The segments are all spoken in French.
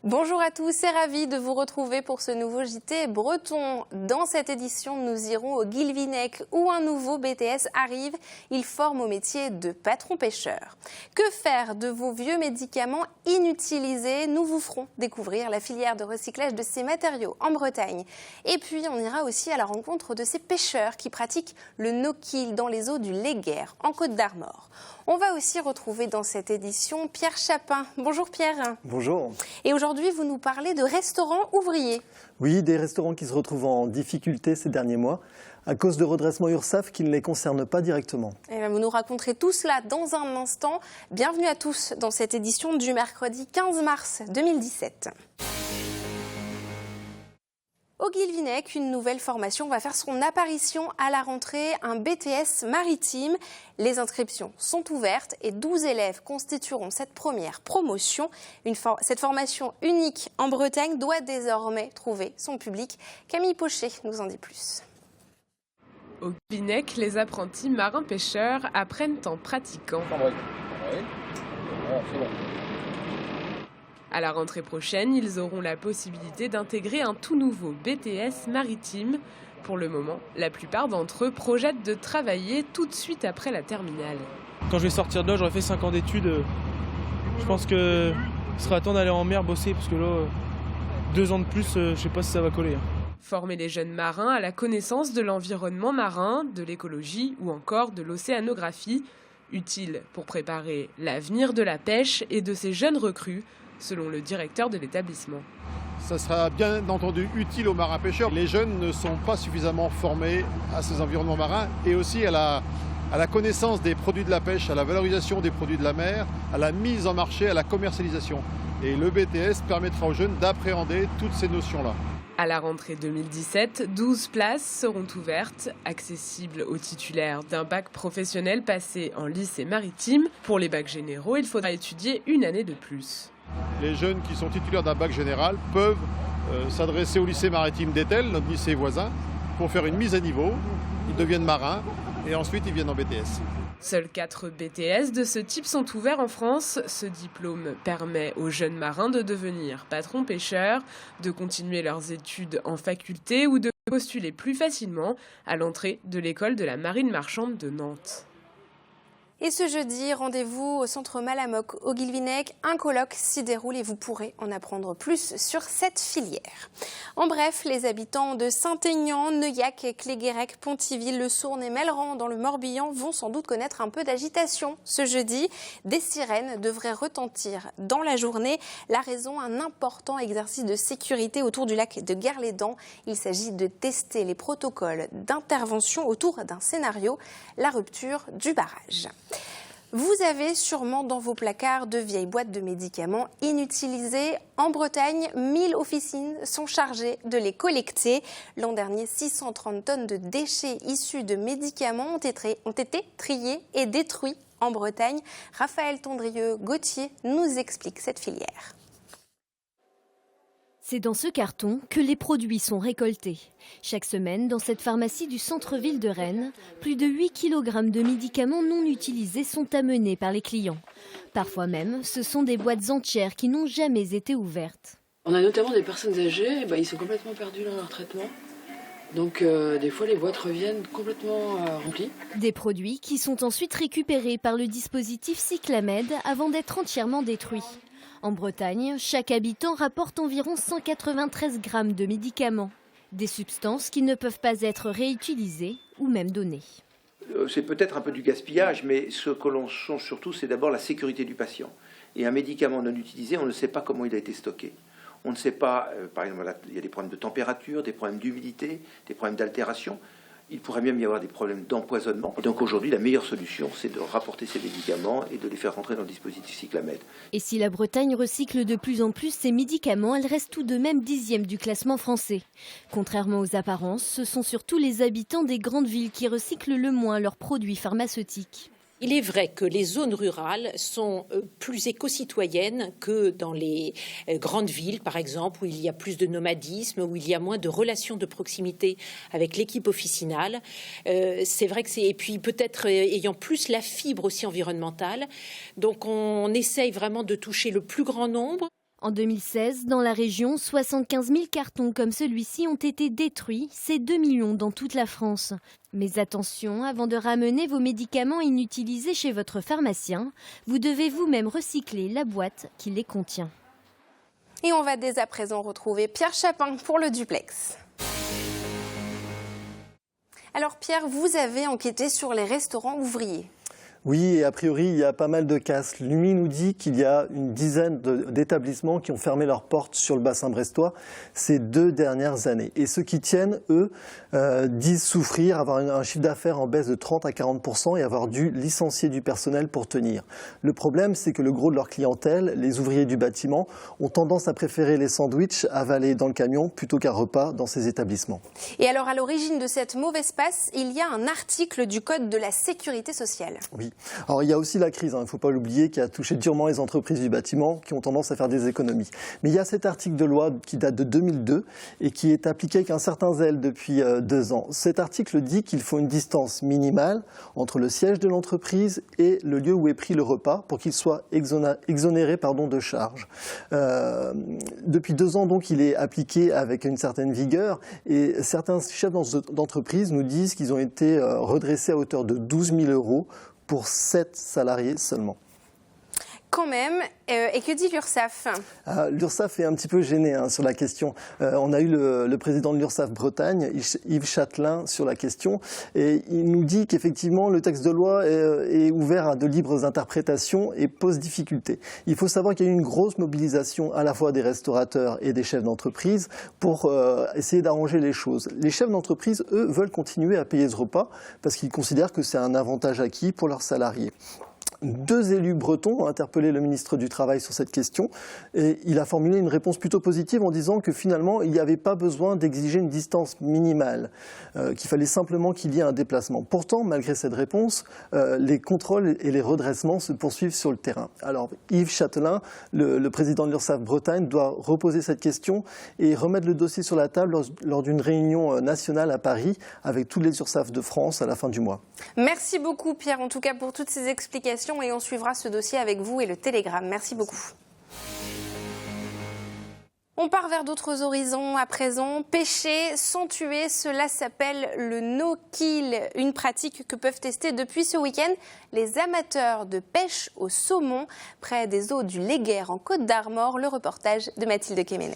Bonjour à tous et ravi de vous retrouver pour ce nouveau JT breton. Dans cette édition, nous irons au Guilvinec où un nouveau BTS arrive. Il forme au métier de patron pêcheur. Que faire de vos vieux médicaments inutilisés? Nous vous ferons découvrir la filière de recyclage de ces matériaux en Bretagne. Et puis, on ira aussi à la rencontre de ces pêcheurs qui pratiquent le no-kill dans les eaux du Léguerre, en Côte d'Armor. On va aussi retrouver dans cette édition Pierre Chapin. Bonjour Pierre. Bonjour. Et aujourd'hui, vous nous parlez de restaurants ouvriers. Oui, des restaurants qui se retrouvent en difficulté ces derniers mois à cause de redressements URSSAF qui ne les concernent pas directement. Et vous nous raconterez tout cela dans un instant. Bienvenue à tous dans cette édition du mercredi 15 mars 2017. Au Guilvinec, une nouvelle formation va faire son apparition à la rentrée, un BTS maritime. Les inscriptions sont ouvertes et 12 élèves constitueront cette première promotion. Cette formation unique en Bretagne doit désormais trouver son public. Camille Pochet nous en dit plus. Au Guilvinec, les apprentis marins-pêcheurs apprennent en pratiquant. À la rentrée prochaine, ils auront la possibilité d'intégrer un tout nouveau BTS maritime. Pour le moment, la plupart d'entre eux projettent de travailler tout de suite après la terminale. Quand je vais sortir de là, j'aurai fait 5 ans d'études. Je pense qu'il sera temps d'aller en mer bosser parce que là, 2 ans de plus, je ne sais pas si ça va coller. Former les jeunes marins à la connaissance de l'environnement marin, de l'écologie ou encore de l'océanographie, utile pour préparer l'avenir de la pêche et de ces jeunes recrues, selon le directeur de l'établissement. Ça sera bien entendu utile aux marins-pêcheurs. Les jeunes ne sont pas suffisamment formés à ces environnements marins et aussi à la connaissance des produits de la pêche, à la valorisation des produits de la mer, à la mise en marché, à la commercialisation. Et le BTS permettra aux jeunes d'appréhender toutes ces notions-là. À la rentrée 2017, 12 places seront ouvertes, accessibles aux titulaires d'un bac professionnel passé en lycée maritime. Pour les bacs généraux, il faudra étudier une année de plus. Les jeunes qui sont titulaires d'un bac général peuvent s'adresser au lycée maritime d'Etel, notre lycée voisin, pour faire une mise à niveau. Ils deviennent marins et ensuite ils viennent en BTS. Seuls 4 BTS de ce type sont ouverts en France. Ce diplôme permet aux jeunes marins de devenir patrons pêcheurs, de continuer leurs études en faculté ou de postuler plus facilement à l'entrée de l'école de la marine marchande de Nantes. Et ce jeudi, rendez-vous au centre Malamocque au Guilvinec. Un colloque s'y déroule et vous pourrez en apprendre plus sur cette filière. En bref, les habitants de Saint-Aignan, Neuillac, Cléguérec, Pontiville, Le Sourn et Melleran dans le Morbihan vont sans doute connaître un peu d'agitation. Ce jeudi, des sirènes devraient retentir dans la journée. La raison, un important exercice de sécurité autour du lac de Guerlédan. Il s'agit de tester les protocoles d'intervention autour d'un scénario, la rupture du barrage. Vous avez sûrement dans vos placards de vieilles boîtes de médicaments inutilisées. En Bretagne, 1000 officines sont chargées de les collecter. L'an dernier, 630 tonnes de déchets issus de médicaments ont été triés et détruits en Bretagne. Raphaël Tondrieux-Gauthier nous explique cette filière. C'est dans ce carton que les produits sont récoltés. Chaque semaine, dans cette pharmacie du centre-ville de Rennes, plus de 8 kg de médicaments non utilisés sont amenés par les clients. Parfois même, ce sont des boîtes entières qui n'ont jamais été ouvertes. On a notamment des personnes âgées, ils sont complètement perdus dans leur traitement. Donc des fois, les boîtes reviennent complètement remplies. Des produits qui sont ensuite récupérés par le dispositif Cyclamed avant d'être entièrement détruits. En Bretagne, chaque habitant rapporte environ 193 grammes de médicaments. Des substances qui ne peuvent pas être réutilisées ou même données. C'est peut-être un peu du gaspillage, mais ce que l'on songe surtout, c'est d'abord la sécurité du patient. Et un médicament non utilisé, on ne sait pas comment il a été stocké. On ne sait pas, par exemple, il y a des problèmes de température, des problèmes d'humidité, des problèmes d'altération. Il pourrait même y avoir des problèmes d'empoisonnement. Et donc aujourd'hui, la meilleure solution, c'est de rapporter ces médicaments et de les faire rentrer dans le dispositif Cyclamed. Et si la Bretagne recycle de plus en plus ses médicaments, elle reste tout de même 10e du classement français. Contrairement aux apparences, ce sont surtout les habitants des grandes villes qui recyclent le moins leurs produits pharmaceutiques. Il est vrai que les zones rurales sont plus éco-citoyennes que dans les grandes villes, par exemple, où il y a plus de nomadisme, où il y a moins de relations de proximité avec l'équipe officinale. C'est vrai que et puis peut-être ayant plus la fibre aussi environnementale. Donc on essaye vraiment de toucher le plus grand nombre. En 2016, dans la région, 75 000 cartons comme celui-ci ont été détruits. C'est 2 millions dans toute la France. Mais attention, avant de ramener vos médicaments inutilisés chez votre pharmacien, vous devez vous-même recycler la boîte qui les contient. Et on va dès à présent retrouver Pierre Chapin pour le duplex. Alors Pierre, vous avez enquêté sur les restaurants ouvriers. Oui, et a priori, il y a pas mal de casses. L'UMI nous dit qu'il y a une dizaine d'établissements qui ont fermé leurs portes sur le bassin brestois ces 2 dernières années. Et ceux qui tiennent, eux, disent souffrir, avoir un chiffre d'affaires en baisse de 30 à 40% et avoir dû licencier du personnel pour tenir. Le problème, c'est que le gros de leur clientèle, les ouvriers du bâtiment, ont tendance à préférer les sandwichs avalés dans le camion plutôt qu'un repas dans ces établissements. Et alors, à l'origine de cette mauvaise passe, il y a un article du Code de la sécurité sociale. Oui. Alors il y a aussi la crise, il ne faut pas l'oublier, qui a touché durement les entreprises du bâtiment qui ont tendance à faire des économies. Mais il y a cet article de loi qui date de 2002 et qui est appliqué avec un certain zèle depuis 2 ans. Cet article dit qu'il faut une distance minimale entre le siège de l'entreprise et le lieu où est pris le repas pour qu'il soit exonéré de charges. Depuis 2 ans, donc, il est appliqué avec une certaine vigueur et certains chefs d'entreprise nous disent qu'ils ont été redressés à hauteur de 12 000 € pour 7 salariés seulement. Quand même, et que dit l'URSSAF ? L'URSSAF est un petit peu gêné sur la question. On a eu le président de l'URSSAF Bretagne, Yves Châtelain, sur la question, et il nous dit qu'effectivement le texte de loi est ouvert à de libres interprétations et pose difficulté. Il faut savoir qu'il y a eu une grosse mobilisation à la fois des restaurateurs et des chefs d'entreprise pour essayer d'arranger les choses. Les chefs d'entreprise, eux, veulent continuer à payer ce repas parce qu'ils considèrent que c'est un avantage acquis pour leurs salariés. 2 élus bretons ont interpellé le ministre du Travail sur cette question et il a formulé une réponse plutôt positive en disant que finalement il n'y avait pas besoin d'exiger une distance minimale, qu'il fallait simplement qu'il y ait un déplacement. Pourtant, malgré cette réponse, les contrôles et les redressements se poursuivent sur le terrain. Alors Yves Châtelain, le président de l'URSSAF Bretagne, doit reposer cette question et remettre le dossier sur la table lors d'une réunion nationale à Paris avec tous les URSSAF de France à la fin du mois. Merci beaucoup Pierre, en tout cas pour toutes ces explications. Et on suivra ce dossier avec vous et le Télégramme. Merci beaucoup. On part vers d'autres horizons à présent. Pêcher sans tuer, cela s'appelle le no-kill, une pratique que peuvent tester depuis ce week-end les amateurs de pêche au saumon près des eaux du Léguerre en Côte d'Armor. Le reportage de Mathilde Kemener.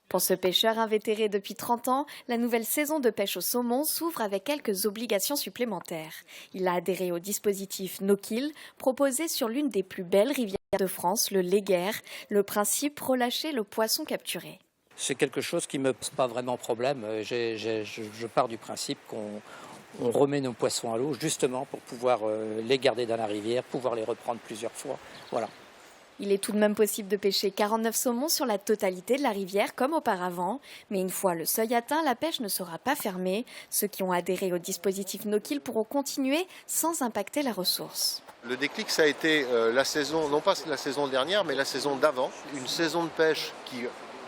Pour ce pêcheur invétéré depuis 30 ans, la nouvelle saison de pêche au saumon s'ouvre avec quelques obligations supplémentaires. Il a adhéré au dispositif No-Kill, proposé sur l'une des plus belles rivières de France, le Léguerre. Le principe, relâcher le poisson capturé. C'est quelque chose qui ne me pose pas vraiment problème. Je pars du principe qu'on remet nos poissons à l'eau justement pour pouvoir les garder dans la rivière, pouvoir les reprendre plusieurs fois. Voilà. Il est tout de même possible de pêcher 49 saumons sur la totalité de la rivière comme auparavant. Mais une fois le seuil atteint, la pêche ne sera pas fermée. Ceux qui ont adhéré au dispositif No-Kill pourront continuer sans impacter la ressource. Le déclic, ça a été la saison, non pas la saison dernière, mais la saison d'avant. Une saison de pêche qui,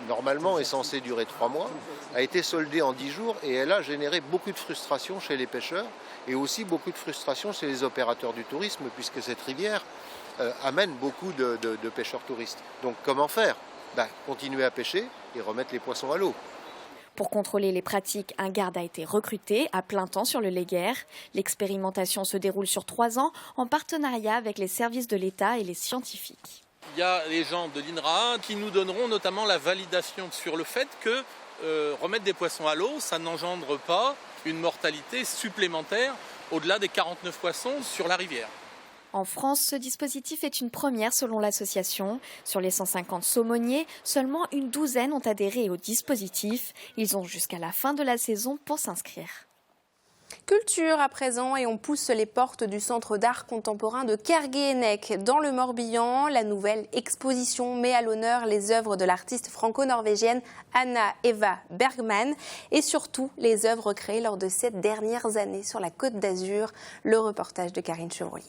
normalement, est censée durer 3 mois, a été soldée en 10 jours et elle a généré beaucoup de frustration chez les pêcheurs et aussi beaucoup de frustration chez les opérateurs du tourisme puisque cette rivière amène beaucoup de pêcheurs touristes. Donc comment faire ? Continuer à pêcher et remettre les poissons à l'eau. Pour contrôler les pratiques, un garde a été recruté à plein temps sur le Léguerre. L'expérimentation se déroule sur 3 ans en partenariat avec les services de l'État et les scientifiques. Il y a les gens de l'INRA qui nous donneront notamment la validation sur le fait que remettre des poissons à l'eau, ça n'engendre pas une mortalité supplémentaire au-delà des 49 poissons sur la rivière. En France, ce dispositif est une première selon l'association. Sur les 150 saumoniers, seulement une douzaine ont adhéré au dispositif. Ils ont jusqu'à la fin de la saison pour s'inscrire. Culture à présent et on pousse les portes du Centre d'art contemporain de Kerguéhennec. Dans le Morbihan, la nouvelle exposition met à l'honneur les œuvres de l'artiste franco-norvégienne Anna Eva Bergman et surtout les œuvres créées lors de ces dernières années sur la Côte d'Azur. Le reportage de Karine Chevrolier.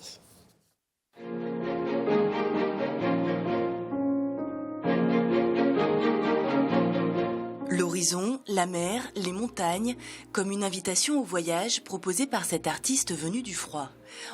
L'horizon, la mer, les montagnes, comme une invitation au voyage proposée par cet artiste venu du froid.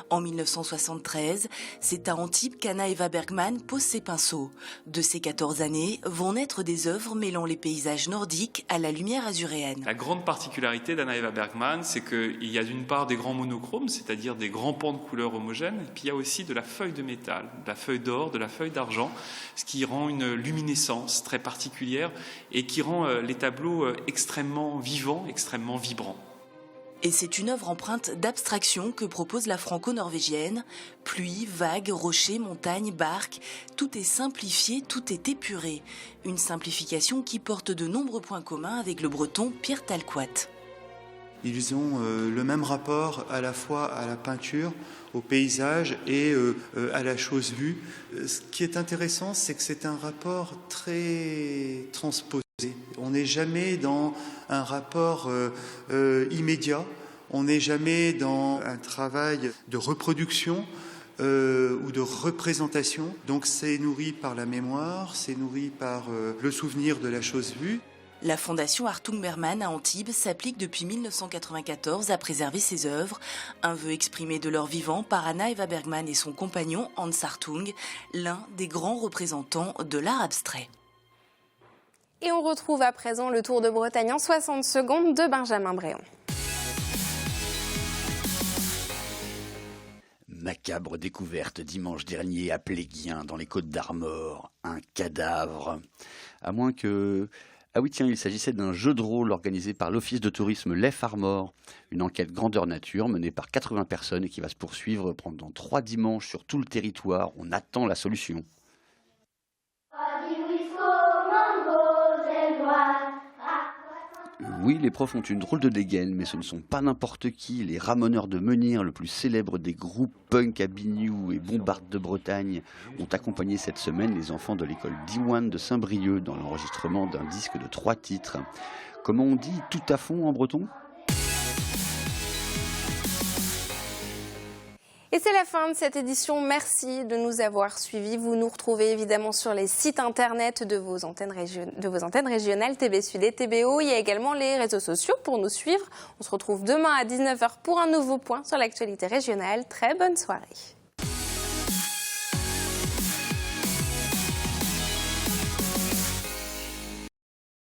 En 1973, c'est à Antibes qu'Anna Eva Bergman pose ses pinceaux. De ces 14 années vont naître des œuvres mêlant les paysages nordiques à la lumière azuréenne. La grande particularité d'Anna Eva Bergman, c'est qu'il y a d'une part des grands monochromes, c'est-à-dire des grands pans de couleurs homogènes, et puis il y a aussi de la feuille de métal, de la feuille d'or, de la feuille d'argent, ce qui rend une luminescence très particulière et qui rend les tableaux extrêmement vivants, extrêmement vibrants. Et c'est une œuvre empreinte d'abstraction que propose la franco-norvégienne. Pluie, vagues, rochers, montagnes, barques, tout est simplifié, tout est épuré. Une simplification qui porte de nombreux points communs avec le breton Pierre Talquat. Ils ont le même rapport à la fois à la peinture, au paysage et à la chose vue. Ce qui est intéressant, c'est que c'est un rapport très transposé. On n'est jamais dans un rapport immédiat, on n'est jamais dans un travail de reproduction ou de représentation. Donc c'est nourri par la mémoire, c'est nourri par le souvenir de la chose vue. La fondation Hartung Berman à Antibes s'applique depuis 1994 à préserver ses œuvres, un vœu exprimé de leur vivant par Anna Eva Bergman et son compagnon Hans Hartung, l'un des grands représentants de l'art abstrait. Et on retrouve à présent le Tour de Bretagne en 60 secondes de Benjamin Bréon. Macabre découverte dimanche dernier à Pléguien, dans les Côtes d'Armor. Un cadavre. À moins que... Ah oui, tiens, il s'agissait d'un jeu de rôle organisé par l'Office de tourisme Lef Armor. Une enquête grandeur nature menée par 80 personnes et qui va se poursuivre pendant 3 dimanches sur tout le territoire. On attend la solution. Oui, les profs ont une drôle de dégaine, mais ce ne sont pas n'importe qui. Les Ramoneurs de Menhir, le plus célèbre des groupes punk à Biniou et bombarde de Bretagne, ont accompagné cette semaine les enfants de l'école Diwan de Saint-Brieuc dans l'enregistrement d'un disque de 3 titres. Comment on dit tout à fond en breton ? Et c'est la fin de cette édition. Merci de nous avoir suivis. Vous nous retrouvez évidemment sur les sites internet de vos antennes régionales, TB Sud et TBO. Il y a également les réseaux sociaux pour nous suivre. On se retrouve demain à 19h pour un nouveau point sur l'actualité régionale. Très bonne soirée.